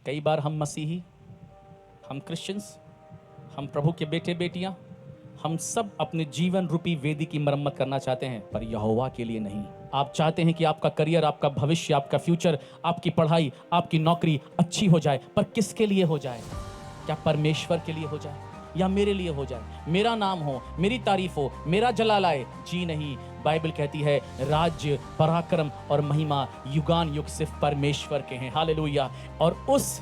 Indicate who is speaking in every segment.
Speaker 1: कई बार हम मसीही, हम क्रिश्चियंस, हम प्रभु के बेटे बेटियां, हम सब अपने जीवन रूपी वेदी की मरम्मत करना चाहते हैं, पर यहोवा के लिए नहीं। आप चाहते हैं कि आपका करियर, आपका भविष्य, आपका फ्यूचर, आपकी पढ़ाई, आपकी नौकरी अच्छी हो जाए, पर किसके लिए हो जाए? क्या परमेश्वर के लिए हो जाए या मेरे लिए हो जाए? मेरा नाम हो, मेरी तारीफ हो, मेरा जलाल आए? जी नहीं। बाइबल कहती है राज्य, पराक्रम और महिमा युगान युग सिर्फ परमेश्वर के हैं। हालेलुया। और उस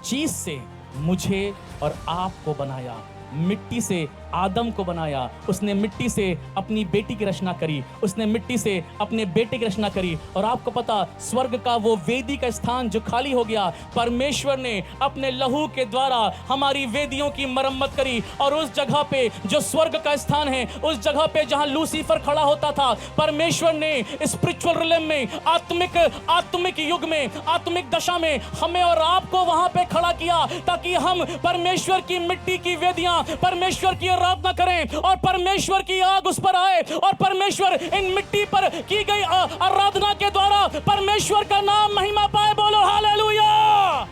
Speaker 1: चीज से मुझे और आपको बनाया, मिट्टी से आदम को बनाया, उसने मिट्टी से अपनी बेटी की रचना करी, उसने मिट्टी से अपने बेटे की रचना करी। और आपको पता, स्वर्ग का वो वेदी का स्थान जो खाली हो गया, परमेश्वर ने अपने लहू के द्वारा हमारी वेदियों की मरम्मत करी। और उस जगह पे जो स्वर्ग का स्थान है, उस जगह पे जहां लूसीफर खड़ा होता था, परमेश्वर ने स्पिरिचुअल रिलम में, आत्मिक युग में, आत्मिक दशा में हमें और आपको वहां पे खड़ा किया, ताकि हम परमेश्वर की मिट्टी की वेदियां, परमेश्वर की आराधना करें और परमेश्वर की आग उस पर आए, और परमेश्वर इन मिट्टी पर की गई आराधना के द्वारा परमेश्वर का नाम महिमा पाए। बोलो हालेलुया।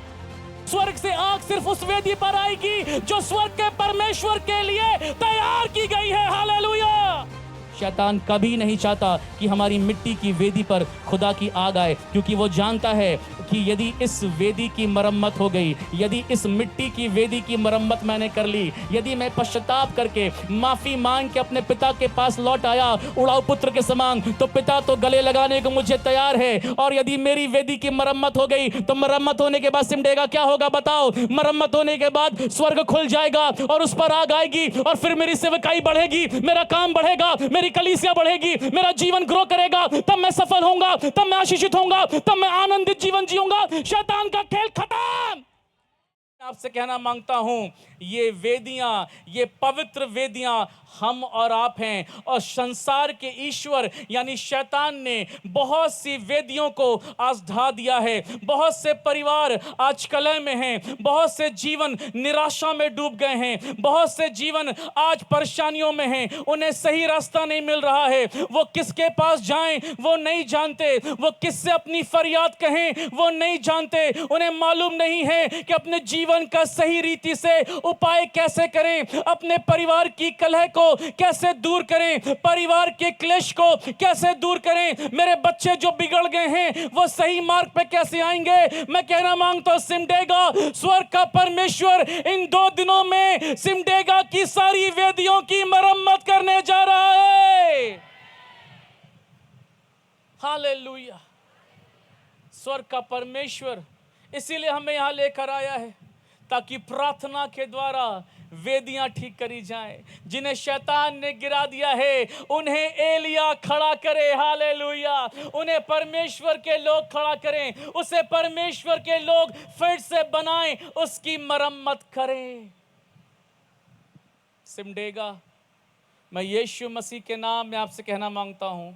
Speaker 1: स्वर्ग से आग सिर्फ उस वेदी पर आएगी जो स्वर्ग के परमेश्वर के लिए तैयार की गई है। हालेलुया। शैतान कभी नहीं चाहता कि हमारी मिट्टी की वेदी पर खुदा की आग आए, क्योंकि वो जानता है कि यदि इस वेदी की मरम्मत हो गई, यदि इस मिट्टी की वेदी की मरम्मत मैंने कर ली, यदि मैं पश्चाताप करके माफी मांग के अपने पिता के पास लौट आया उड़ाऊ पुत्र के समान, तो पिता तो गले लगाने को मुझे तैयार है। और यदि मेरी वेदी की मरम्मत हो गई, तो मरम्मत होने के बाद सिमटेगा क्या होगा बताओ? मरम्मत होने के बाद स्वर्ग खुल जाएगा और उस पर आग आएगी, और फिर मेरी सेवकाई बढ़ेगी, मेरा काम बढ़ेगा, मेरी कलीसिया बढ़ेगी, मेरा जीवन ग्रो करेगा, तब मैं सफल होऊंगा, तब मैं आशीषित होऊंगा, तब मैं आनंदित जीवन जीऊंगा। शैतान का खेल खत्म। आपसे कहना मांगता हूं, ये वेदियां, ये पवित्र वेदियां हम और आप हैं। और संसार के ईश्वर यानी शैतान ने बहुत सी वेदियों को आज ढा दिया है। बहुत से परिवार आज कलह में हैं, बहुत से जीवन निराशा में डूब गए हैं, बहुत से जीवन आज परेशानियों में हैं, उन्हें सही रास्ता नहीं मिल रहा है। वो किसके पास जाएं वो नहीं जानते, वो किससे अपनी फरियाद कहें वो नहीं जानते। उन्हें मालूम नहीं है कि अपने जीवन का सही रीति से उपाय कैसे करें, अपने परिवार की कलह को कैसे दूर करें, परिवार के क्लेश को कैसे दूर करें, मेरे बच्चे जो बिगड़ गए हैं वो सही मार्ग पे कैसे आएंगे। मैं कहना मांगता हूं, सिमटेगा स्वर्ग का परमेश्वर इन 2 दिनों में सिमटेगा की सारी वेदियों की मरम्मत करने जा रहा है। हालेलुया। स्वर्ग का परमेश्वर इसीलिए हमें यहां लेकर आया है, ताकि प्रार्थना के द्वारा वेदियां ठीक करी जाएं। जिन्हें शैतान ने गिरा दिया है उन्हें एलिया खड़ा करे। हालेलुया। उन्हें परमेश्वर के लोग खड़ा करें, उसे परमेश्वर के लोग फिर से बनाएं, उसकी मरम्मत करें। सिमटेगा। मैं यीशु मसीह के नाम में आपसे कहना मांगता हूं,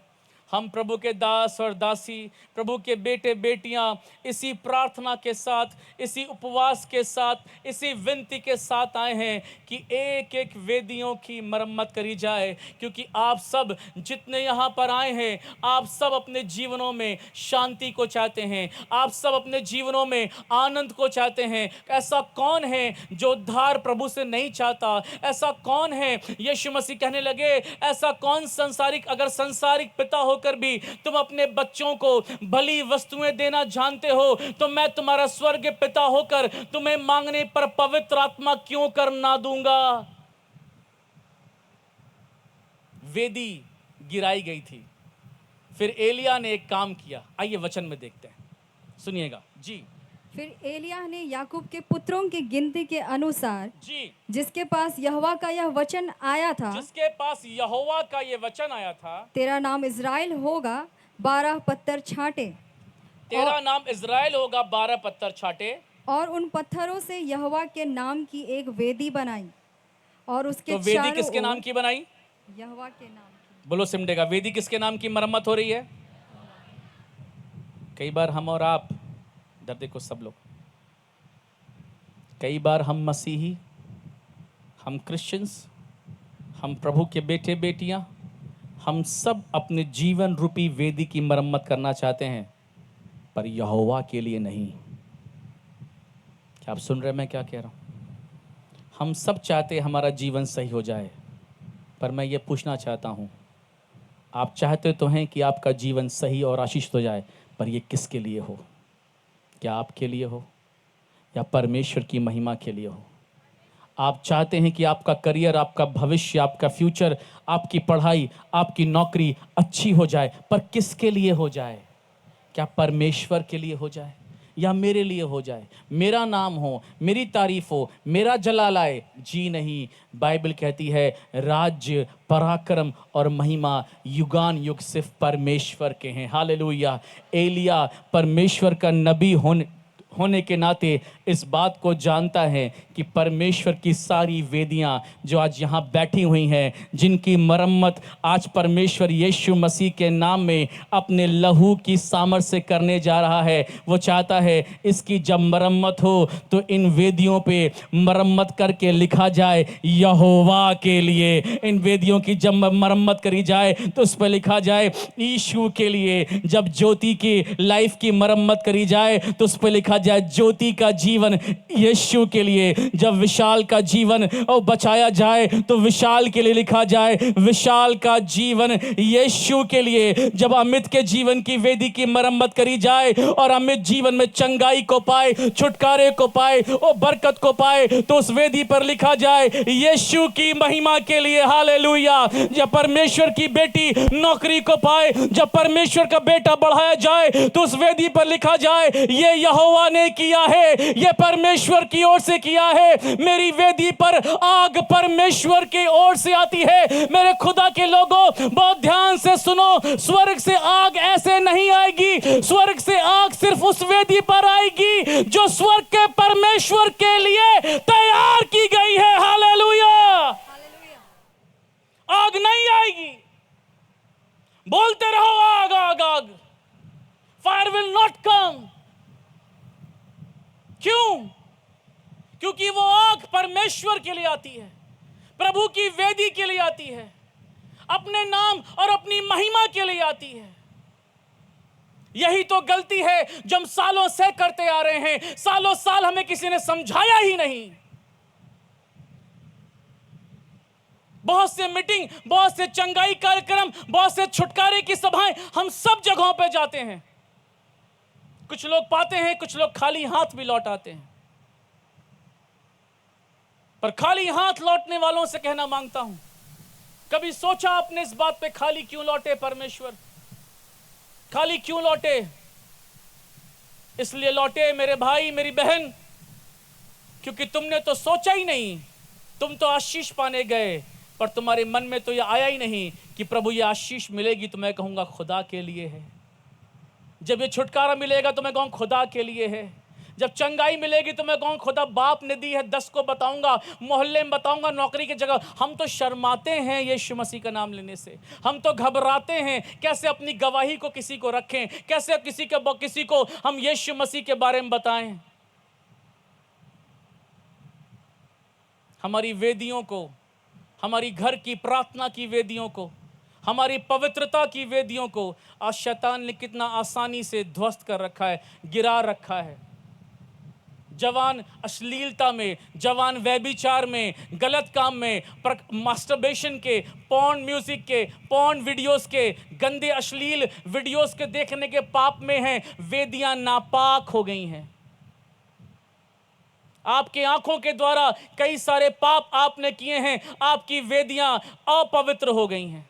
Speaker 1: हम प्रभु के दास और दासी, प्रभु के बेटे बेटियां इसी प्रार्थना के साथ, इसी उपवास के साथ, इसी विनती के साथ आए हैं कि एक एक वेदियों की मरम्मत करी जाए। क्योंकि आप सब जितने यहाँ पर आए हैं, आप सब अपने जीवनों में शांति को चाहते हैं, आप सब अपने जीवनों में आनंद को चाहते हैं। ऐसा कौन है जो उद्धार प्रभु से नहीं चाहता? ऐसा कौन है? यीशु मसीह कहने लगे, ऐसा कौन संसारिक, अगर संसारिक पिता हो कर भी तुम अपने बच्चों को भली वस्तुएं देना जानते हो, तो मैं तुम्हारा स्वर्गीय पिता होकर तुम्हें मांगने पर पवित्र आत्मा क्यों कर ना दूंगा। वेदी गिराई गई थी, फिर एलिया ने एक काम किया। आइए वचन में देखते हैं, सुनिएगा जी।
Speaker 2: फिर एलिय्याह ने याकूब के पुत्रों की गिनती के अनुसार
Speaker 1: जी,
Speaker 2: जिसके पास यहोवा का यह वचन आया था,
Speaker 1: जिसके पास यहोवा का ये वचन आया था,
Speaker 2: तेरा नाम इज़राइल होगा, 12 पत्थर छांटे
Speaker 1: तेरा नाम इज़राइल होगा, 12 पत्थर छाटे,
Speaker 2: और उन पत्थरों से यहोवा के नाम की एक वेदी बनाई और उसके
Speaker 1: तो वेदी
Speaker 2: चारों
Speaker 1: किसके नाम
Speaker 2: ओर
Speaker 1: की बनाई?
Speaker 2: यहोवा के नाम की।
Speaker 1: बोलो सिमटेगा। वेदी किसके नाम की मरम्मत हो रही है? कई बार हम और आप, इधर देखो सब लोग, कई बार हम मसीही, हम क्रिश्चियंस, हम प्रभु के बेटे बेटियां, हम सब अपने जीवन रूपी वेदी की मरम्मत करना चाहते हैं, पर यहोवा के लिए नहीं। क्या आप सुन रहे हैं मैं क्या कह रहा हूँ? हम सब चाहते हैं हमारा जीवन सही हो जाए, पर मैं ये पूछना चाहता हूँ, आप चाहते तो हैं कि आपका जीवन सही और आशीषित हो जाए, पर ये किसके लिए हो? क्या आपके लिए हो या परमेश्वर की महिमा के लिए हो? आप चाहते हैं कि आपका करियर, आपका भविष्य, आपका फ्यूचर, आपकी पढ़ाई, आपकी नौकरी अच्छी हो जाए, पर किसके लिए हो जाए? क्या परमेश्वर के लिए हो जाए या मेरे लिए हो जाए, मेरा नाम हो, मेरी तारीफ हो, मेरा जलाल आए? जी नहीं, बाइबल कहती है राज्य, पराक्रम और महिमा युगान युग सिर्फ परमेश्वर के हैं। हालेलुया। एलिया परमेश्वर का नबी होने के नाते इस बात को जानता है कि परमेश्वर की सारी वेदियां जो आज यहाँ बैठी हुई हैं, जिनकी मरम्मत आज परमेश्वर यीशु मसीह के नाम में अपने लहू की सामर्थ से करने जा रहा है, वो चाहता है इसकी जब मरम्मत हो तो इन वेदियों पे मरम्मत करके लिखा जाए यहोवा के लिए। इन वेदियों की जब मरम्मत करी जाए तो उस पर लिखा जाए यीशु के लिए। जब ज्योति की लाइफ की मरम्मत करी जाए तो उस पर लिखा जाए ज्योति का जीवन यीशु के लिए। जब विशाल का जीवन और बचाया जाए तो विशाल के लिए लिखा जाए विशाल का जीवन यीशु के लिए। जब अमित के जीवन की वेदी की मरम्मत करी जाए और अमित जीवन में चंगाई को पाए, छुटकारे को पाए और बरकत को पाए, तो उस वेदी पर लिखा जाए यीशु की महिमा के लिए। हालेलुया। जब परमेश्वर की बेटी नौकरी को पाए, जब परमेश्वर का बेटा बढ़ाया जाए, तो उस वेदी पर लिखा जाए ये यहोवा ने किया है, ये परमेश्वर की ओर से किया है। मेरी वेदी पर आग परमेश्वर की ओर से आती है। मेरे खुदा के लोगों, बहुत ध्यान से सुनो, स्वर्ग से आग ऐसे नहीं आएगी। स्वर्ग से आग सिर्फ उस वेदी पर आएगी जो स्वर्ग के परमेश्वर के लिए तैयार की गई है। हालेलुया। आग नहीं आएगी। बोलते रहो आग आग आग। Fire will not come. क्यों? क्योंकि वो आग परमेश्वर के लिए आती है, प्रभु की वेदी के लिए आती है, अपने नाम और अपनी महिमा के लिए आती है। यही तो गलती है जो हम सालों से करते आ रहे हैं। सालों साल हमें किसी ने समझाया ही नहीं। बहुत से मीटिंग, बहुत से चंगाई कार्यक्रम, बहुत से छुटकारे की सभाएं हम सब जगहों पे जाते हैं। कुछ लोग पाते हैं, कुछ लोग खाली हाथ भी लौट आते हैं। पर खाली हाथ लौटने वालों से कहना मांगता हूं, कभी सोचा आपने इस बात पे खाली क्यों लौटे परमेश्वर? खाली क्यों लौटे? इसलिए लौटे मेरे भाई मेरी बहन, क्योंकि तुमने तो सोचा ही नहीं। तुम तो आशीष पाने गए, पर तुम्हारे मन में तो यह आया ही नहीं कि प्रभु ये आशीष मिलेगी तो मैं कहूंगा खुदा के लिए है। जब ये छुटकारा मिलेगा तो मैं कहूँगा खुदा के लिए है। जब चंगाई मिलेगी तो मैं कहूँ खुदा बाप ने दी है, 10 को बताऊंगा, मोहल्ले में बताऊंगा, नौकरी की जगह। हम तो शर्माते हैं यीशु मसीह का नाम लेने से। हम तो घबराते हैं कैसे अपनी गवाही को किसी को रखें, कैसे किसी को हम यीशु मसीह के बारे में बताएं। हमारी वेदियों को, हमारी घर की प्रार्थना की वेदियों को, हमारी पवित्रता की वेदियों को आज शैतान ने कितना आसानी से ध्वस्त कर रखा है, गिरा रखा है। जवान अश्लीलता में, जवान व्यभिचार में, गलत काम में, मास्टरबेशन के, पॉर्न म्यूजिक के, पॉर्न वीडियोस के, गंदे अश्लील वीडियोस के देखने के पाप में हैं। वेदियां नापाक हो गई हैं। आपके आंखों के द्वारा कई सारे पाप आपने किए हैं। आपकी वेदियां अपवित्र हो गई हैं।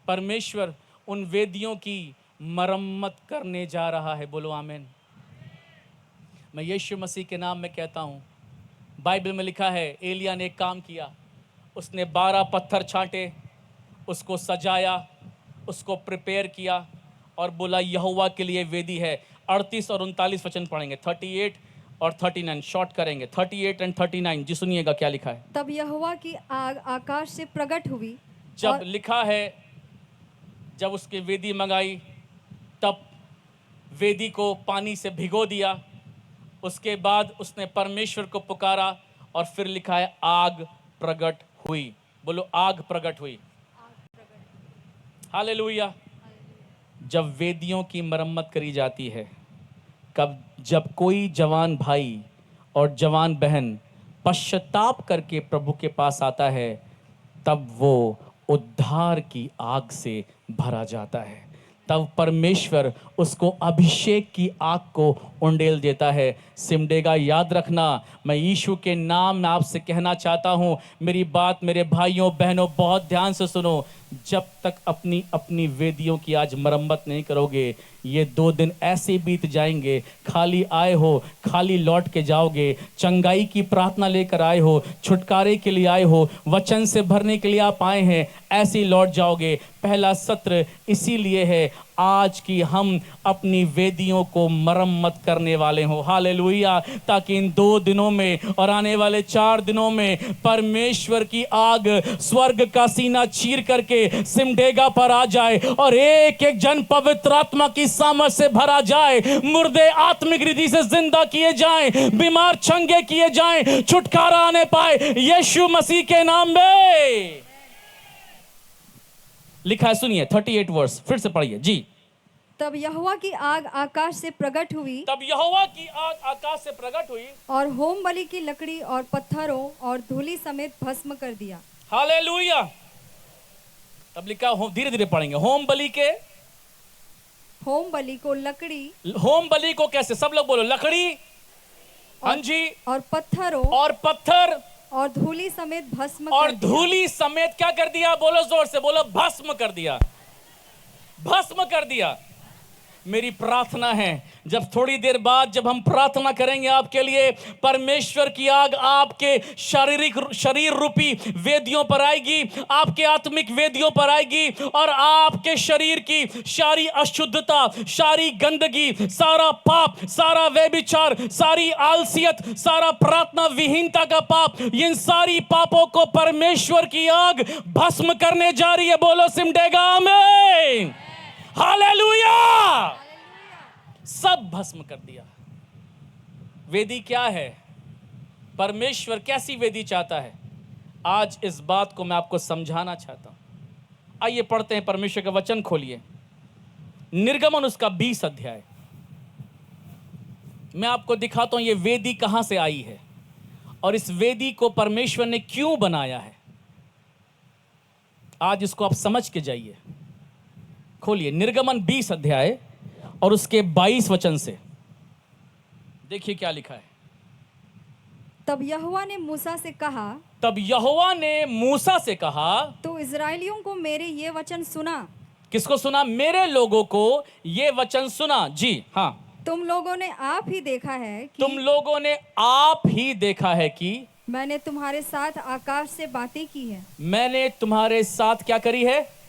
Speaker 1: परमेश्वर उन वेदियों की मरम्मत करने जा रहा है। बोलो आमीन। मैं यीशु मसीह के नाम में कहता हूं, बाइबल में लिखा है एलिया ने एक काम किया। उसने 12 पत्थर छांटे, उसको सजाया, उसको प्रिपेयर किया और बोला यहोवा के लिए वेदी है। 38 और 39 वचन पढ़ेंगे, 38 और 39 शॉर्ट करेंगे। 38 एंड 39 जी सुनिएगा क्या लिखा है।
Speaker 2: तब यहोवा की आग आकाश से प्रकट हुई।
Speaker 1: जब लिखा है जब उसकी वेदी मंगाई, तब वेदी को पानी से भिगो दिया। उसके बाद उसने परमेश्वर को पुकारा और फिर लिखा है आग प्रकट हुई। बोलो आग प्रकट हुई। हालेलुया। जब वेदियों की मरम्मत करी जाती है कब जब कोई जवान भाई और जवान बहन पश्चाताप करके प्रभु के पास आता है, तब वो उद्धार की आग से भरा जाता है। तब परमेश्वर उसको अभिषेक की आग को उंडेल देता है। सिमडेगा, याद रखना, मैं यीशु के नाम में आपसे कहना चाहता हूँ, मेरी बात मेरे भाइयों बहनों बहुत ध्यान से सुनो। जब तक अपनी अपनी वेदियों की आज मरम्मत नहीं करोगे, ये 2 दिन ऐसे बीत जाएंगे, खाली आए हो खाली लौट के जाओगे। चंगाई की प्रार्थना लेकर आए हो, छुटकारे के लिए आए हो, वचन से भरने के लिए आप आए हैं, ऐसे ही लौट जाओगे। पहला सत्र इसीलिए है आज की हम अपनी वेदियों को मरम्मत करने वाले हो। हालेलुया। ताकि इन 2 दिनों में और आने वाले 4 दिनों में परमेश्वर की आग स्वर्ग का सीना चीर करके सिमडेगा पर आ जाए और एक एक जन पवित्र आत्मा की सामर्थ से भरा जाए। मुर्दे आत्मिक रीति से जिंदा किए जाएं, बीमार चंगे किए जाएं, छुटकारा आने पाए यीशु मसीह के नाम में। लिखा है, सुनिए 38 वर्ष, फिर से पढ़िए जी।
Speaker 2: तब यहोवा की आग आकाश से प्रकट हुई,
Speaker 1: तब यहोवा की आग आकाश से प्रकट हुई
Speaker 2: और होम बलि की लकड़ी और पत्थरों और धूलि समेत भस्म कर दिया।
Speaker 1: हालेलुया। तब लिखा, धीरे धीरे पढ़ेंगे। होम बलि
Speaker 2: को लकड़ी,
Speaker 1: होम बलि को कैसे, सब लोग बोलो, लकड़ी, हाँ जी,
Speaker 2: और पत्थरों
Speaker 1: और पत्थर
Speaker 2: और धूलि समेत भस्म
Speaker 1: और
Speaker 2: कर दिया।
Speaker 1: धूलि समेत क्या कर दिया? बोलो जोर से, बोलो, भस्म कर दिया, भस्म कर दिया। मेरी प्रार्थना है, जब थोड़ी देर बाद जब हम प्रार्थना करेंगे आपके लिए, परमेश्वर की आग आपके शरीर रूपी वेदियों पर आएगी, आपके आत्मिक वेदियों पर आएगी, और आपके शरीर की सारी अशुद्धता, सारी गंदगी, सारा पाप, सारा व्यभिचार, सारी आलसियत, सारा प्रार्थना विहीनता का पाप, इन सारी पापों को परमेश्वर की आग भस्म करने जा रही है। बोलो सिमडेगा आमीन, हालेलुया। सब भस्म कर दिया। वेदी क्या है? परमेश्वर कैसी वेदी चाहता है? आज इस बात को मैं आपको समझाना चाहता हूं। आइए पढ़ते हैं, परमेश्वर का वचन खोलिए, निर्गमन उसका 20 अध्याय। मैं आपको दिखाता हूं ये वेदी कहां से आई है और इस वेदी को परमेश्वर ने क्यों बनाया है। आज इसको आप समझ के जाइए। खोलिए निर्गमन 20 अध्याय और उसके 22 वचन से देखिए क्या लिखा है।
Speaker 2: तब यहोवा ने मूसा से कहा,
Speaker 1: तब यहोवा ने मूसा से कहा,
Speaker 2: तो इस्राएलियों को मेरे ये वचन सुना।
Speaker 1: किसको सुना? मेरे लोगों को ये वचन सुना। जी हाँ।
Speaker 2: तुम लोगों ने आप ही देखा है कि
Speaker 1: तुम लोगों ने आप ही देखा है कि
Speaker 2: मैंने तुम्हारे साथ आकाश से बातें की है।
Speaker 1: मैंने तुम्हारे साथ क्या करी है?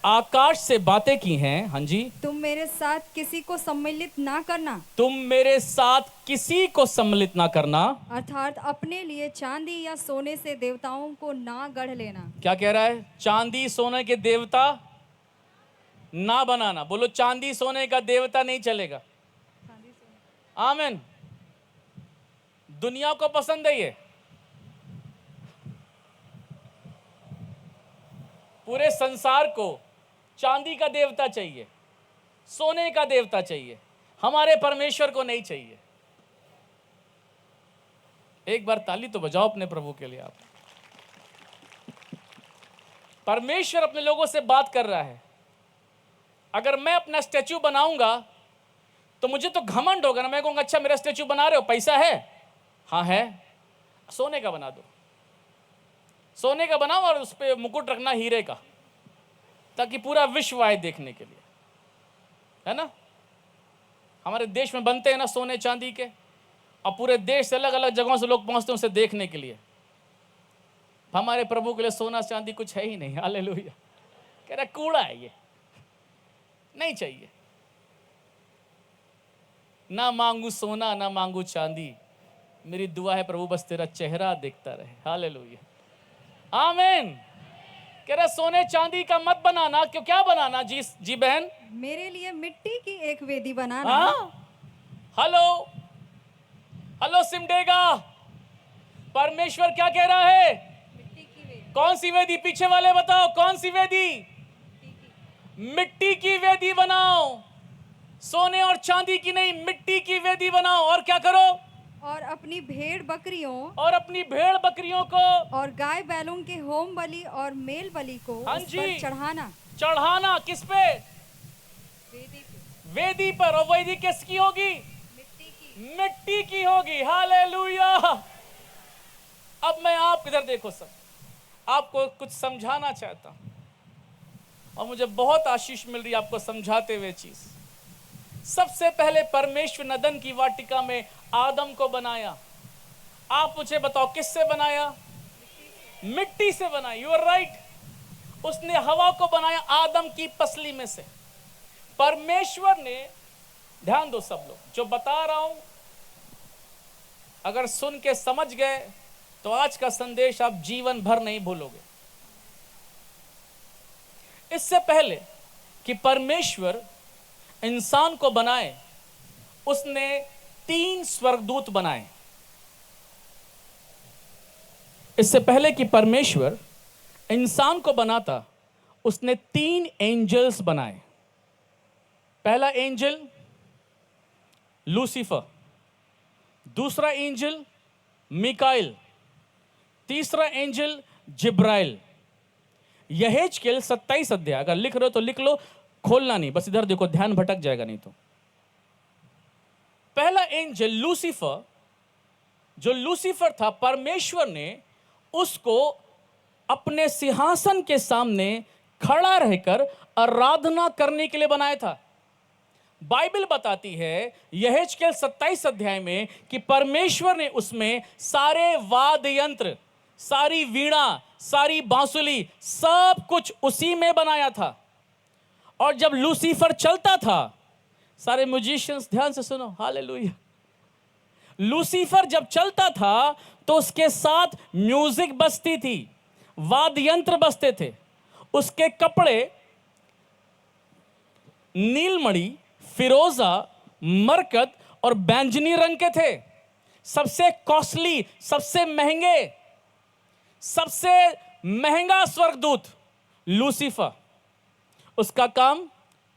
Speaker 1: आकाश से बातें की हैं। हाँ जी।
Speaker 2: तुम मेरे साथ किसी को सम्मिलित ना करना,
Speaker 1: तुम मेरे साथ किसी को सम्मिलित ना करना,
Speaker 2: अर्थात अपने लिए चांदी या सोने से देवताओं को ना गढ़ लेना।
Speaker 1: क्या कह रहा है? चांदी सोने के देवता ना बनाना। बोलो, चांदी सोने का देवता नहीं चलेगा। आमीन। दुनिया को पसंद है ये, पूरे संसार को चांदी का देवता चाहिए, सोने का देवता चाहिए, हमारे परमेश्वर को नहीं चाहिए। एक बार ताली तो बजाओ अपने प्रभु के लिए। आप, परमेश्वर अपने लोगों से बात कर रहा है। अगर मैं अपना स्टैचू बनाऊंगा तो मुझे तो घमंड होगा ना। मैं कहूंगा, अच्छा मेरा स्टैचू बना रहे हो, पैसा है? हाँ है। सोने का बना दो, सोने का बनाओ और उस पर मुकुट रखना हीरे का, ताकि पूरा विश्व आए देखने के लिए, है ना। हमारे देश में बनते हैं ना सोने चांदी के, और पूरे देश से अलग अलग जगहों से लोग पहुंचते हैं उसे देखने के लिए। हमारे प्रभु के लिए सोना चांदी कुछ है ही नहीं। हालेलुया। कह रहा कूड़ा है ये, नहीं चाहिए। ना मांगू सोना ना मांगू चांदी, मेरी दुआ है प्रभु बस तेरा चेहरा देखता रहे। हालेलुया, आमीन। कह रहा सोने चांदी का मत बनाना। क्यों? क्या बनाना? जी बहन,
Speaker 2: मेरे लिए मिट्टी की एक वेदी बनाना।
Speaker 1: हेलो हेलो सिमडेगा, परमेश्वर क्या कह रहा है?
Speaker 2: मिट्टी की वेदी।
Speaker 1: कौन सी वेदी? पीछे वाले बताओ, कौन सी वेदी? मिट्टी की वेदी बनाओ। सोने और चांदी की नहीं, मिट्टी की वेदी बनाओ। और क्या करो?
Speaker 2: और अपनी भेड़ बकरियों
Speaker 1: और अपनी भेड़ बकरियों को,
Speaker 2: और गाय बैलों के होम बलि और मेल बलि को
Speaker 1: हाँ
Speaker 2: उस
Speaker 1: जी,
Speaker 2: पर चढ़ाना।
Speaker 1: चढ़ाना। किस पे?
Speaker 2: वेदी पे
Speaker 1: वेदी पर। और वेदी किसकी होगी?
Speaker 2: मिट्टी की।
Speaker 1: मिट्टी की होगी। हालेलुया। अब मैं आप इधर देखो सब, आपको कुछ समझाना चाहता हूं और मुझे बहुत आशीष मिल रही है आपको समझाते हुए चीज। सबसे पहले परमेश्वर नदन की वाटिका में आदम को बनाया। आप मुझे बताओ किससे बनाया? मिट्टी से बनाया। You are right. उसने हवा को बनाया आदम की पसली में से। परमेश्वर ने, ध्यान दो सब लोग, जो बता रहा हूं अगर सुन के समझ गए तो आज का संदेश आप जीवन भर नहीं भूलोगे। इससे पहले कि परमेश्वर इंसान को बनाए, उसने 3 स्वर्गदूत बनाए। इससे पहले कि परमेश्वर इंसान को बनाता, उसने 3 एंजल्स बनाए। पहला एंजल लूसीफर, दूसरा एंजल मिकाइल, तीसरा एंजल जिब्राइल। यहेजकेल 27 अध्याय, अगर लिख रहे हो तो लिख लो, खोलना नहीं, बस इधर देखो, ध्यान भटक जाएगा नहीं तो। पहला एंजल लूसीफर, जो लूसीफर था, परमेश्वर ने उसको अपने सिंहासन के सामने खड़ा रहकर आराधना करने के लिए बनाया था। बाइबल बताती है यहेजकेल 27 अध्याय में कि परमेश्वर ने उसमें सारे वाद्य यंत्र, सारी वीणा, सारी बांसुली, सब कुछ उसी में बनाया था। और जब लूसीफर चलता था, सारे म्यूजिशियंस ध्यान से सुनो, हालेलुया। लूसीफर जब चलता था तो उसके साथ म्यूजिक बजती थी, वाद्य यंत्र बजते थे। उसके कपड़े नीलमणि, फिरोजा, मरकत और बैंजनी रंग के थे। सबसे कॉस्टली, सबसे महंगा स्वर्गदूत लूसीफर। उसका काम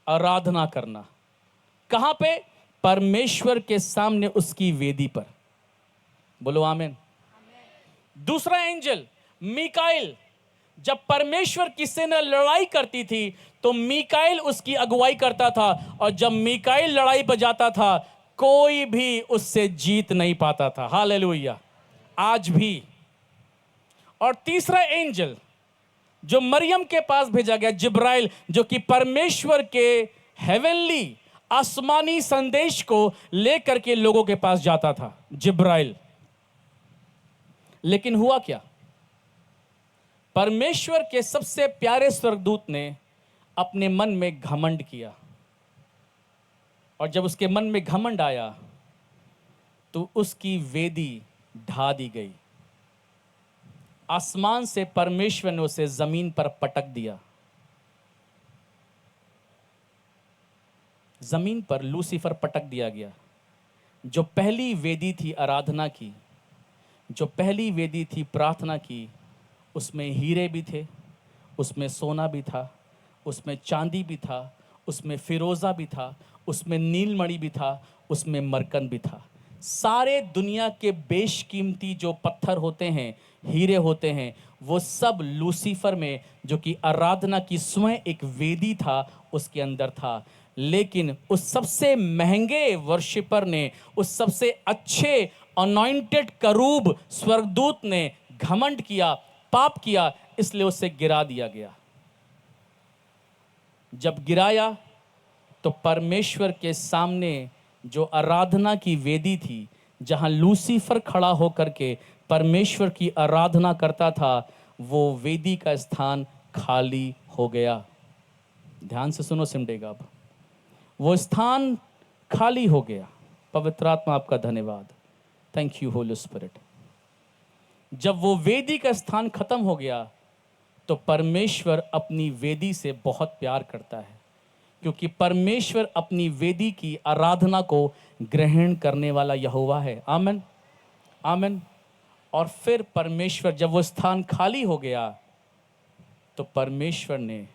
Speaker 1: आराधना करना। कहां पे? परमेश्वर के सामने, उसकी वेदी पर। बोलो आमीन। दूसरा एंजल मिकाइल, जब परमेश्वर की सेना लड़ाई करती थी तो मिकाइल उसकी अगुवाई करता था, और जब मिकाइल लड़ाई पर जाता था कोई भी उससे जीत नहीं पाता था। हालेलुया। आज भी। और तीसरा एंजल जो मरियम के पास भेजा गया, जिब्राइल, जो कि परमेश्वर के हेवनली, आसमानी संदेश को लेकर के लोगों के पास जाता था, जिब्राइल। लेकिन हुआ क्या? परमेश्वर के सबसे प्यारे स्वर्गदूत ने अपने मन में घमंड किया, और जब उसके मन में घमंड आया तो उसकी वेदी ढा दी गई। आसमान से परमेश्वर ने उसे जमीन पर पटक दिया। जमीन पर लूसीफर पटक दिया गया। जो पहली वेदी थी आराधना की, जो पहली वेदी थी प्रार्थना की, उसमें हीरे भी थे, उसमें सोना भी था, उसमें चांदी भी था, उसमें फिरोजा भी था, उसमें नीलमणि भी था, उसमें मरकन भी था। सारे दुनिया के बेशकीमती जो पत्थर होते हैं, हीरे होते हैं, वो सब लूसीफर में, जो कि आराधना की स्वयं एक वेदी था, उसके अंदर था। लेकिन उस सबसे महंगे वर्शिपर ने, उस सबसे अच्छे अनॉइंटेड करूब स्वर्गदूत ने घमंड किया, पाप किया, इसलिए उसे गिरा दिया गया। जब गिराया तो परमेश्वर के सामने जो आराधना की वेदी थी, जहां लूसीफर खड़ा होकर के परमेश्वर की आराधना करता था, वो वेदी का स्थान खाली हो गया। ध्यान से सुनो सिमडेगा, अब वो स्थान खाली हो गया। पवित्र आत्मा आपका धन्यवाद, थैंक यू होली स्पिरिट। जब वो वेदी का स्थान खत्म हो गया तो परमेश्वर अपनी वेदी से बहुत प्यार करता है, क्योंकि परमेश्वर अपनी वेदी की आराधना को ग्रहण करने वाला यहोवा है। आमीन, आमीन। और फिर परमेश्वर, जब वो स्थान खाली हो गया तो परमेश्वर ने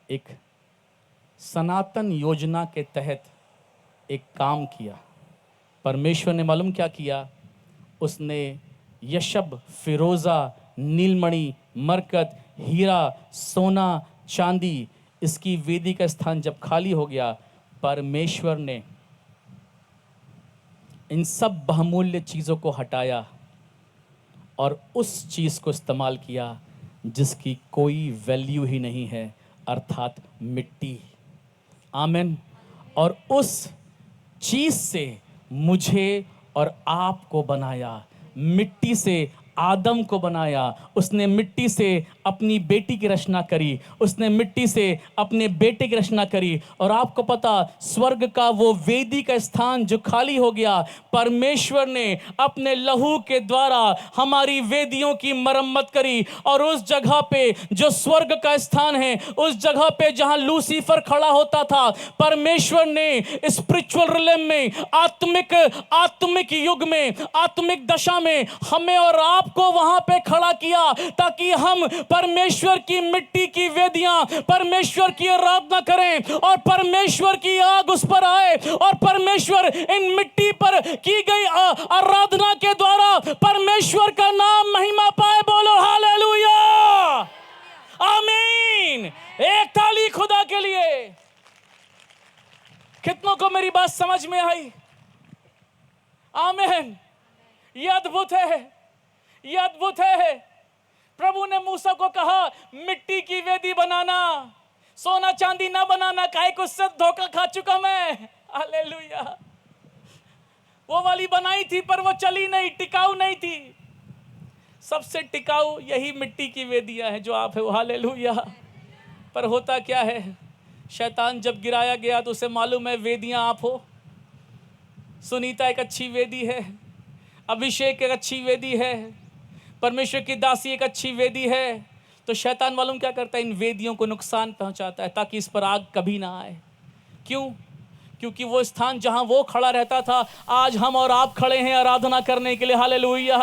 Speaker 1: एक सनातन योजना के तहत एक काम किया। परमेश्वर ने मालूम क्या किया, उसने यशब, फिरोजा, नीलमणि, मरकत, हीरा, सोना, चांदी, इसकी वेदी का स्थान जब खाली हो गया, परमेश्वर ने इन सब बहुमूल्य चीज़ों को हटाया और उस चीज़ को इस्तेमाल किया जिसकी कोई वैल्यू ही नहीं है, अर्थात मिट्टी। आमीन। और उस चीज़ से मुझे और आपको बनाया, मिट्टी से आदम को बनाया। उसने मिट्टी से अपनी बेटी की रचना करी, उसने मिट्टी से अपने बेटे की रचना करी। और आपको पता, स्वर्ग का वो वेदी का स्थान जो खाली हो गया, परमेश्वर ने अपने लहू के द्वारा हमारी वेदियों की मरम्मत करी। और उस जगह पे जो स्वर्ग का स्थान है, उस जगह पे जहां लूसीफर खड़ा होता था, परमेश्वर ने स्पिरिचुअल रिलम में, आत्मिक युग में, आत्मिक दशा में हमें और आपको वहां पे खड़ा किया, ताकि हम परमेश्वर की मिट्टी की वेदियां, परमेश्वर की आराधना करें और परमेश्वर की आग उस पर आए। और परमेश्वर इन मिट्टी पर की गई आराधना के द्वारा परमेश्वर का नाम महिमा पाए। बोलो हालेलुया, आमीन। एक ताली खुदा के लिए। कितनों को मेरी बात समझ में आई? आमीन। ये अद्भुत है, ये अद्भुत है। प्रभु ने मूसा को कहा, मिट्टी की वेदी बनाना, सोना चांदी ना बनाना, काहे को उससे धोखा खा चुका मैं। हालेलुया। वो वाली बनाई थी पर वो चली नहीं, टिकाऊ नहीं थी। सबसे टिकाऊ यही मिट्टी की वेदियां हैं जो आप है। हालेलुया। पर होता क्या है, शैतान जब गिराया गया तो उसे मालूम है वेदियां आप हो। सुनीता एक अच्छी वेदी है, अभिषेक एक अच्छी वेदी है, परमेश्वर की दासी एक अच्छी वेदी है। तो शैतान मालूम क्या करता है, इन वेदियों को नुकसान पहुंचाता है ताकि इस पर आग कभी ना आए। क्यों? क्योंकि वो स्थान जहां वो खड़ा रहता था, आज हम और आप खड़े हैं आराधना करने के लिए। हालेलुया।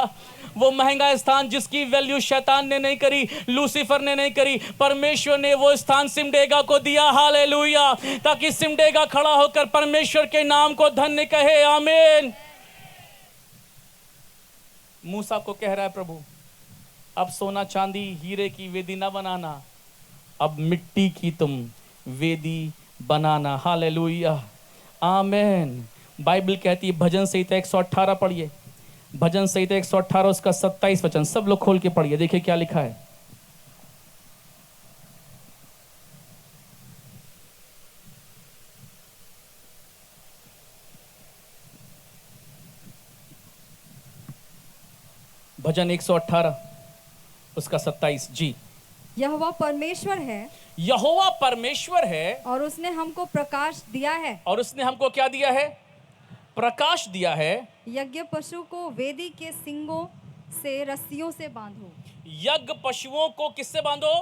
Speaker 1: वो महंगा स्थान जिसकी वैल्यू शैतान ने नहीं करी, लूसीफर ने नहीं करी, परमेश्वर ने वो स्थान सिमडेगा को दिया। हालेलुया। ताकि सिमडेगा खड़ा होकर परमेश्वर के नाम को धन्य कहे। आमीन। मूसा को कह रहा है प्रभु, अब सोना चांदी हीरे की वेदी ना बनाना, अब मिट्टी की तुम वेदी बनाना। हालेलुया, आमीन। बाइबल कहती है, भजन संहिता 118 पढ़िए, भजन संहिता 118 उसका 27 वचन, सब लोग खोल के पढ़िए, देखिए क्या लिखा है। भजन 118 उसका 27 जी।
Speaker 2: यहोवा परमेश्वर है,
Speaker 1: यहोवा परमेश्वर है,
Speaker 2: और उसने हमको प्रकाश दिया है।
Speaker 1: और उसने हमको क्या दिया है? प्रकाश दिया है।
Speaker 2: यज्ञ पशु को वेदी के सींगों से रस्सियों से बांधो।
Speaker 1: यज्ञ पशुओं को किससे बांधो?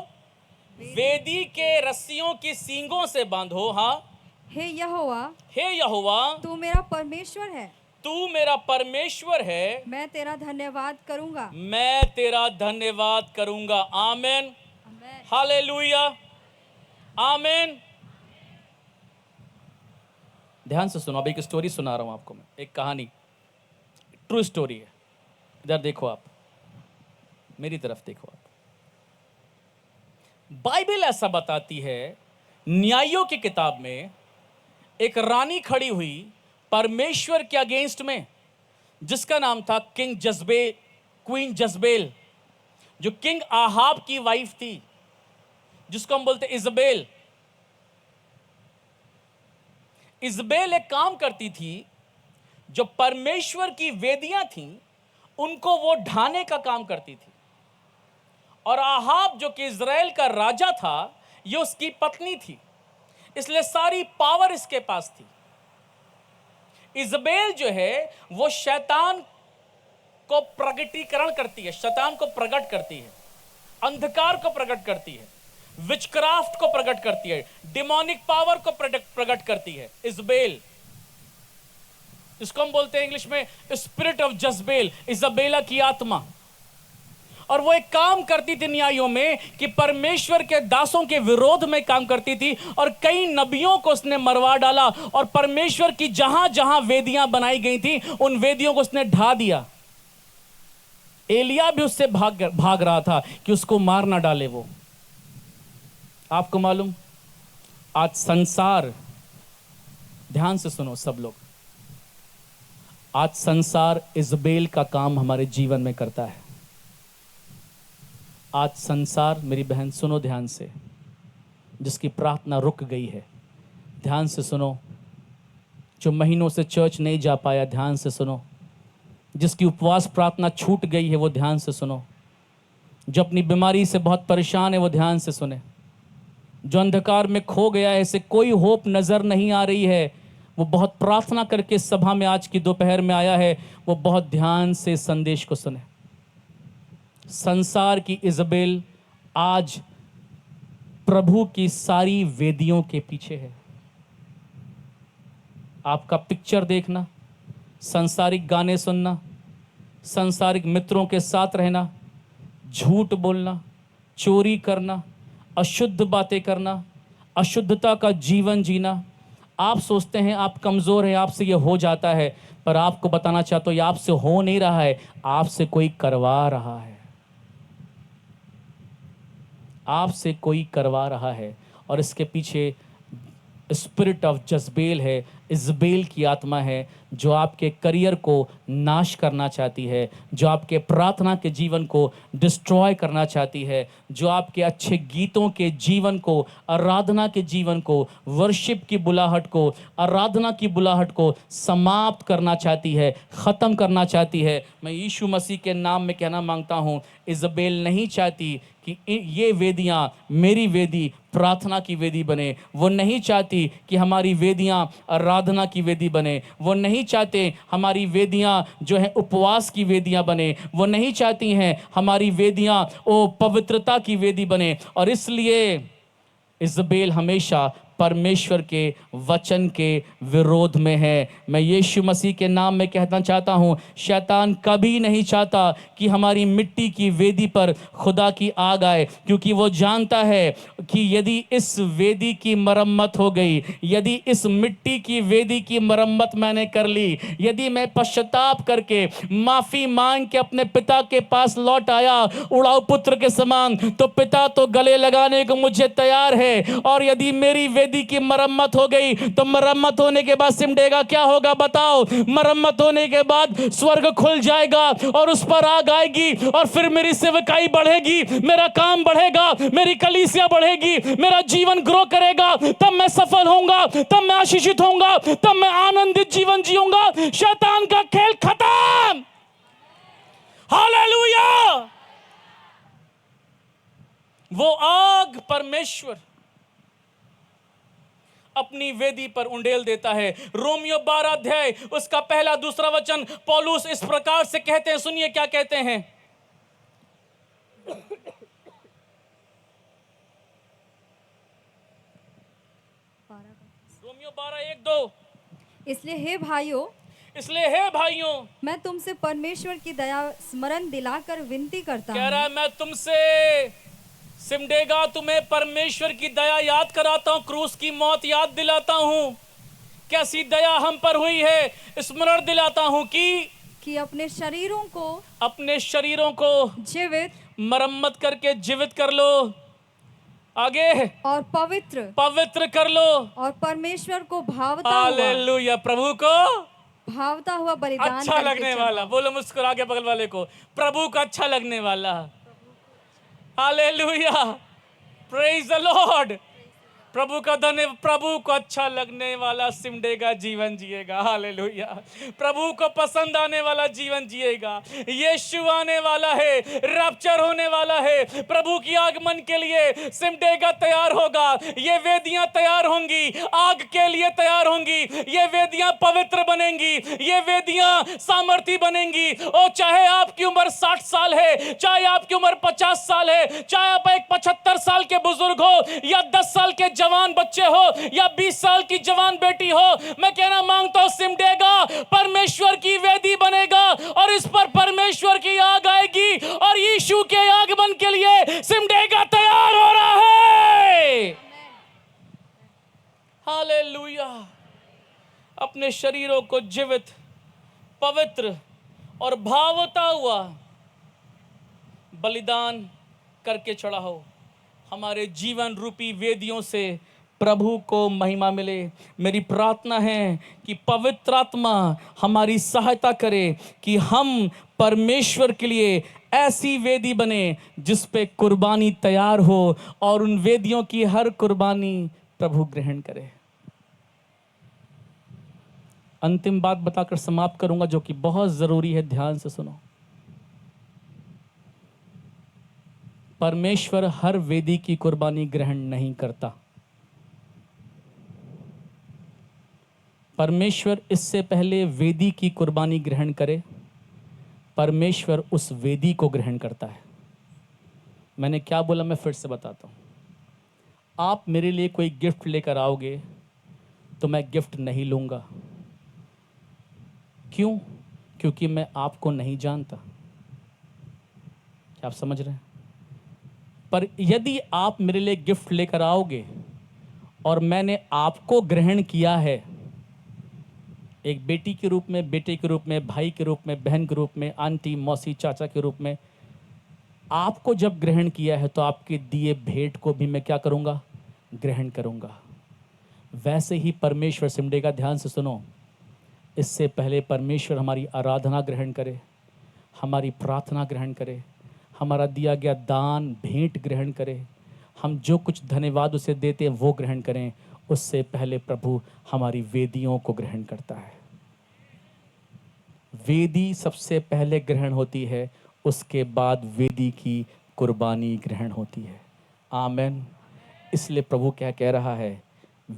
Speaker 1: वेदी के रस्सियों की सींगों से बांधो। हाँ।
Speaker 2: हे यहोवा,
Speaker 1: हे यहोवा,
Speaker 2: तू मेरा परमेश्वर है,
Speaker 1: तू मेरा परमेश्वर है,
Speaker 2: मैं तेरा धन्यवाद करूंगा।
Speaker 1: मैं तेरा धन्यवाद करूंगा। आमीन। हालेलुया, आमीन। ध्यान से सुनो, अब एक स्टोरी सुना रहा हूं आपको मैं, एक कहानी, ट्रू स्टोरी है। इधर देखो आप, मेरी तरफ देखो आप। बाइबल ऐसा बताती है, न्यायों की किताब में एक रानी खड़ी हुई परमेश्वर के अगेंस्ट में, जिसका नाम था किंग जज़बेल, क्वीन जज़बेल, जो किंग आहाब की वाइफ थी, जिसको हम बोलते इजबेल। इजबेल एक काम करती थी, जो परमेश्वर की वेदियां थीं उनको वो ढाने का काम करती थी। और आहाब जो कि इजराइल का राजा था, ये उसकी पत्नी थी, इसलिए सारी पावर इसके पास थी। इजबेल जो है वो शैतान को प्रगटीकरण करती है, शैतान को प्रकट करती है, अंधकार को प्रकट करती है, विचक्राफ्ट को प्रकट करती है, डिमोनिक पावर को प्रकट करती है। इजबेल, इसको हम बोलते हैं इंग्लिश में स्पिरिट ऑफ जज़बेल, इजाबेला की आत्मा। और वो एक काम करती थी न्यायों में कि परमेश्वर के दासों के विरोध में काम करती थी, और कई नबियों को उसने मरवा डाला, और परमेश्वर की जहां जहां वेदियां बनाई गई थी उन वेदियों को उसने ढा दिया। एलिया भी उससे भाग रहा था कि उसको मार ना डाले वो। आपको मालूम, आज संसार, ध्यान से सुनो सब लोग, आज संसार इजबेल का काम हमारे जीवन में करता है। आज संसार, मेरी बहन सुनो ध्यान से, जिसकी प्रार्थना रुक गई है, ध्यान से सुनो, जो महीनों से चर्च नहीं जा पाया, ध्यान से सुनो, जिसकी उपवास प्रार्थना छूट गई है वो ध्यान से सुनो, जो अपनी बीमारी से बहुत परेशान है वो ध्यान से सुने, जो अंधकार में खो गया है, इसे कोई होप नजर नहीं आ रही है, वो बहुत प्रार्थना करके सभा में आज की दोपहर में आया है, वो बहुत ध्यान से संदेश को सुने। संसार की इजबेल आज प्रभु की सारी वेदियों के पीछे है। आपका पिक्चर देखना, सांसारिक गाने सुनना, सांसारिक मित्रों के साथ रहना, झूठ बोलना, चोरी करना, अशुद्ध बातें करना, अशुद्धता का जीवन जीना। आप सोचते हैं आप कमज़ोर हैं, आपसे ये हो जाता है, पर आपको बताना चाहता हूँ ये आपसे हो नहीं रहा है, आपसे कोई करवा रहा है, आपसे कोई करवा रहा है। और इसके पीछे स्पिरिट ऑफ जज़बेल है, इज़बेल की आत्मा है, जो आपके करियर को नाश करना चाहती है, जो आपके प्रार्थना के जीवन को डिस्ट्रॉय करना चाहती है, जो आपके अच्छे गीतों के जीवन को, आराधना के जीवन को, वर्शिप की बुलाहट को, आराधना की बुलाहट को समाप्त करना चाहती है, ख़त्म करना चाहती है। मैं यीशु मसीह के नाम में कहना मांगता हूँ, इज़बेल नहीं चाहती कि ये वेदियाँ मेरी वेदी प्रार्थना की वेदी बने, वो नहीं चाहती कि हमारी वेदियाँ आराधना की वेदी बने, वो नहीं चाहते हमारी वेदियाँ जो है उपवास की वेदियाँ बने, वो नहीं चाहती हैं हमारी वेदियाँ ओ पवित्रता की वेदी बने। और इसलिए इज़बेल हमेशा परमेश्वर के वचन के विरोध में है। मैं यीशु मसीह के नाम में कहना चाहता हूँ, शैतान कभी नहीं चाहता कि हमारी मिट्टी की वेदी पर खुदा की आग आए, क्योंकि वो जानता है कि यदि इस वेदी की मरम्मत हो गई, यदि इस मिट्टी की वेदी की मरम्मत मैंने कर ली, यदि मैं पश्चाताप करके माफ़ी मांग के अपने पिता के पास लौट आया उड़ाऊ पुत्र के समान, तो पिता तो गले लगाने को मुझे तैयार है। और यदि मेरी वेदी की मरम्मत हो गई, तो मरम्मत होने के बाद सिमडेगा क्या होगा बताओ? मरम्मत होने के बाद स्वर्ग खुल जाएगा और उस पर आग आएगी, और फिर मेरी सेवकाई बढ़ेगी, मेरा काम बढ़ेगा, मेरी कलीसिया बढ़ेगी, मेरा जीवन ग्रो करेगा, तब मैं सफल होऊंगा, तब मैं आशीषित होऊंगा, तब मैं आनंदित जीवन जीऊंगा। शैतान का खेल खत्म। हालेलुया। वो आग परमेश्वर अपनी वेदी पर उंडेल देता है। रोमियो 12 अध्याय उसका पहला दूसरा वचन पौलुस इस प्रकार से कहते हैं, सुनिए क्या कहते हैं। रोमियो 12:1-2।
Speaker 2: इसलिए हे भाइयों,
Speaker 1: मैं
Speaker 2: तुमसे परमेश्वर की दया स्मरण दिलाकर विनती करता
Speaker 1: कह
Speaker 2: हूँ।
Speaker 1: रहा है, मैं तुमसे सिमडेगा तुम्हें परमेश्वर की दया याद कराता हूं, क्रूस की मौत याद दिलाता हूं, कैसी दया हम पर हुई है, स्मरण दिलाता हूं कि
Speaker 2: अपने शरीरों को जीवित
Speaker 1: मरम्मत करके जीवित कर लो, आगे
Speaker 2: और
Speaker 1: पवित्र कर लो,
Speaker 2: और परमेश्वर को भावता
Speaker 1: हालेलुया, प्रभु को
Speaker 2: हुआ बलिदान
Speaker 1: अच्छा लगने वाला। बोलो मुस्कुरा के बगल वाले को, प्रभु को अच्छा लगने वाला। Hallelujah, praise the lord. प्रभु का धन्य, प्रभु को अच्छा लगने वाला सिमडेगा जीवन जिएगा। हालेलुया, प्रभु को पसंद आने वाला जीवन जिएगा। यीशु आने वाला है, रैप्चर होने वाला है, प्रभु की आगमन के लिए सिमडेगा तैयार होगा, ये वेदियां तैयार होंगी, आग के लिए तैयार होंगी, ये वेदियां पवित्र बनेंगी, ये वेदियां सामर्थी बनेंगी। और चाहे आपकी उम्र 60 साल है, चाहे आपकी उम्र 50 साल है, चाहे आप एक 75 साल के बुजुर्ग हो, या 10 साल के जवान बच्चे हो, या 20 साल की जवान बेटी हो, मैं कहना मांगता हूं, सिमडेगा परमेश्वर की वेदी बनेगा, और इस पर परमेश्वर की आग आएगी, और यीशु के शरीरों को जीवित, पवित्र और भावता हुआ बलिदान करके चढ़ाओ। हमारे जीवन रूपी वेदियों से प्रभु को महिमा मिले। मेरी प्रार्थना है कि पवित्र आत्मा हमारी सहायता करे कि हम परमेश्वर के लिए ऐसी वेदी बने जिस पे कुर्बानी तैयार हो और उन वेदियों की हर कुर्बानी प्रभु ग्रहण करे। अंतिम बात बताकर समाप्त करूंगा जो कि बहुत जरूरी है, ध्यान से सुनो। परमेश्वर हर वेदी की कुर्बानी ग्रहण नहीं करता। परमेश्वर इससे पहले वेदी की कुर्बानी ग्रहण करे, परमेश्वर उस वेदी को ग्रहण करता है। मैंने क्या बोला मैं फिर से बताता हूं। आप मेरे लिए कोई गिफ्ट लेकर आओगे तो मैं गिफ्ट नहीं लूंगा। क्यों? क्योंकि मैं आपको नहीं जानता। क्या आप समझ रहे हैं? पर यदि आप मेरे लिए गिफ्ट लेकर आओगे और मैंने आपको ग्रहण किया है, एक बेटी के रूप में, बेटे के रूप में, भाई के रूप में, बहन के रूप में, आंटी, मौसी, चाचा के रूप में आपको जब ग्रहण किया है तो आपके दिए भेंट को भी मैं क्या करूंगा? ग्रहण करूंगा। वैसे ही परमेश्वर, सिमडेगा ध्यान से सुनो, इससे पहले परमेश्वर हमारी आराधना ग्रहण करे, हमारी प्रार्थना ग्रहण करे, हमारा दिया गया दान भेंट ग्रहण करे, हम जो कुछ धन्यवाद उसे देते हैं वो ग्रहण करें, उससे पहले प्रभु हमारी वेदियों को ग्रहण करता है। वेदी सबसे पहले ग्रहण होती है, उसके बाद वेदी की कुर्बानी ग्रहण होती है। आमेन। इसलिए प्रभु क्या कह रहा है?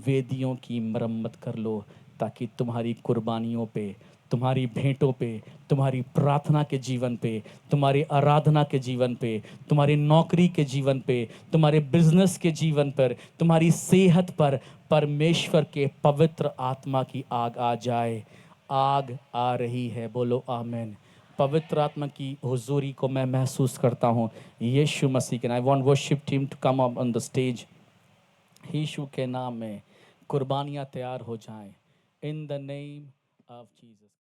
Speaker 1: वेदियों की मरम्मत कर लो ताकि तुम्हारी कुर्बानियों पे, तुम्हारी भेंटों पे, तुम्हारी प्रार्थना के जीवन पे, तुम्हारी आराधना के जीवन पे, तुम्हारी नौकरी के जीवन पे, तुम्हारे बिजनेस के जीवन पर, तुम्हारी सेहत पर परमेश्वर के पवित्र आत्मा की आग आ जाए। आग आ रही है, बोलो आमेन। पवित्र आत्मा की हुजूरी को मैं महसूस करता हूँ यीशु मसीह के नाम। I want worship team to come up on the stage. Yeshu के नाम में कुर्बानियाँ तैयार हो जाएं, in the name of Jesus.